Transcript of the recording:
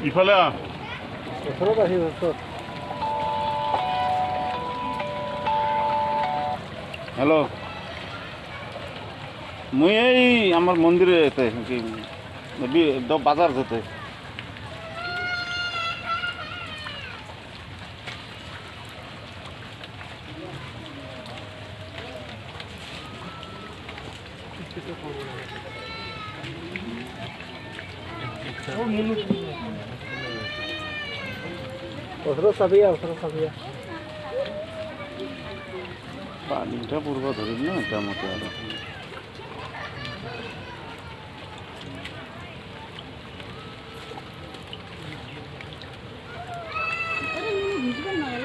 ইফালে হ্যালো মুই এই আমার মন্দিরে যেতে বাজার যেতে পানিটা পূর্ব ধরিল না এটা মতো আরো ভিজবেন না